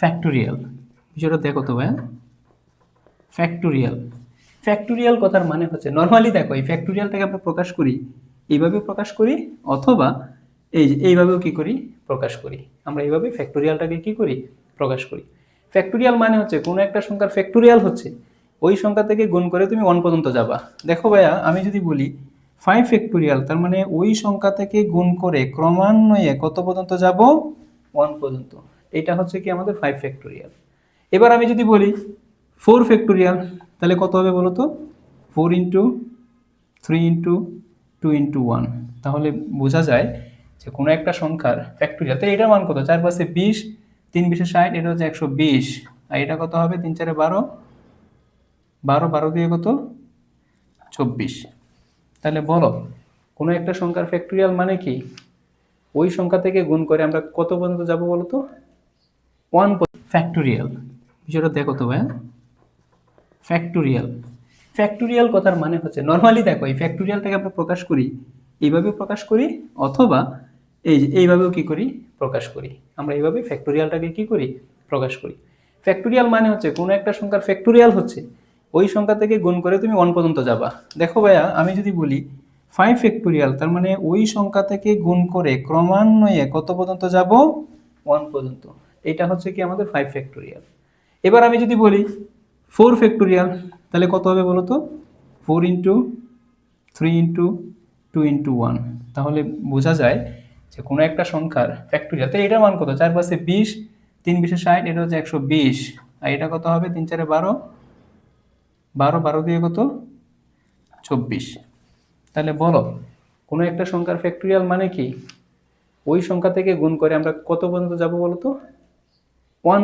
Factorial বিষয়টা দেখো তো ভাইয়া। ফ্যাক্টোরিয়াল ফ্যাক্টোরিয়াল কথার মানে হচ্ছে, নর্মালি দেখো এই ফ্যাক্টোরিয়ালটাকে আমরা প্রকাশ করি এইভাবেও প্রকাশ করি, অথবা এই যে এইভাবেও কি করি প্রকাশ করি। আমরা এইভাবে ফ্যাক্টোরিয়ালটাকে কি করি প্রকাশ করি। ফ্যাক্টোরিয়াল মানে হচ্ছে কোনো একটা সংখ্যার ফ্যাক্টোরিয়াল হচ্ছে ওই সংখ্যা থেকে গুণ করে তুমি 1 পর্যন্ত যাবা। দেখো ভাইয়া, আমি যদি বলি 5 ফ্যাক্টোরিয়াল, তার মানে ওই সংখ্যা থেকে গুণ করে ক্রমান্বয়ে কত পর্যন্ত যাব 1 পর্যন্ত। এটা হচ্ছে কি আমাদের 5 ফ্যাক্টোরিয়াল। এবার আমি যদি বলি 4 ফ্যাক্টোরিয়াল, তাহলে কত হবে বলো তো? 4 ইন্টু 3 ইন্টু 2 ইন্টু 1। তাহলে বোঝা যায় যে কোনো একটা সংখ্যার ফ্যাক্টোরিয়াল, তাহলে এটার মান কত? 4 5 20, 3 20 60, এটা হচ্ছে 120। আর এটা কত হবে? 3 4 12, 12 12 দিয়ে কত? 24। তাহলে বলো কোনো একটা সংখ্যার ফ্যাক্টোরিয়াল মানে কি? ওই সংখ্যা থেকে গুণ করে আমরা কত পর্যন্ত যাব বলো তো? 1 ফ্যাক্টোরিয়াল বিষয়টা দেখো তো ভাইয়া। ফ্যাক্টোরিয়াল ফ্যাক্টোরিয়াল কথার মানে হচ্ছে, নর্মালি দেখো এই ফ্যাক্টোরিয়ালটাকে আমরা প্রকাশ করি এইভাবেও প্রকাশ করি, অথবা এই যে এইভাবেও কি করি প্রকাশ করি। আমরা এইভাবে ফ্যাক্টোরিয়ালটাকে কি করি প্রকাশ করি। ফ্যাক্টোরিয়াল মানে হচ্ছে কোনো একটা সংখ্যার ফ্যাক্টোরিয়াল হচ্ছে ওই সংখ্যা থেকে গুণ করে তুমি 1 পর্যন্ত যাবা। দেখো ভাইয়া, আমি যদি বলি 5 ফ্যাক্টোরিয়াল, তার মানে ওই সংখ্যা থেকে গুণ করে ক্রমান্বয়ে কত পর্যন্ত যাব 1 পর্যন্ত। এটা হচ্ছে কি আমাদের 5 ফ্যাক্টোরিয়াল। এবার আমি যদি বলি 4 ফ্যাক্টোরিয়াল, তাহলে কত হবে বলো তো? 4 ইন্টু 3 ইন্টু 2 ইন্টু 1। তাহলে বোঝা যায় যে কোনো একটা সংখ্যার ফ্যাক্টোরিয়াল, তাহলে এটার মান কত? 4 5 20, 3 20 60, এটা হচ্ছে 120। আর এটা কত হবে? 3 4 12, 12 12 দিয়ে কত? 24। তাহলে বলো কোনো একটা সংখ্যার ফ্যাক্টোরিয়াল মানে কি? ওই সংখ্যা থেকে গুণ করে আমরা কত পর্যন্ত যাব বলো তো? 1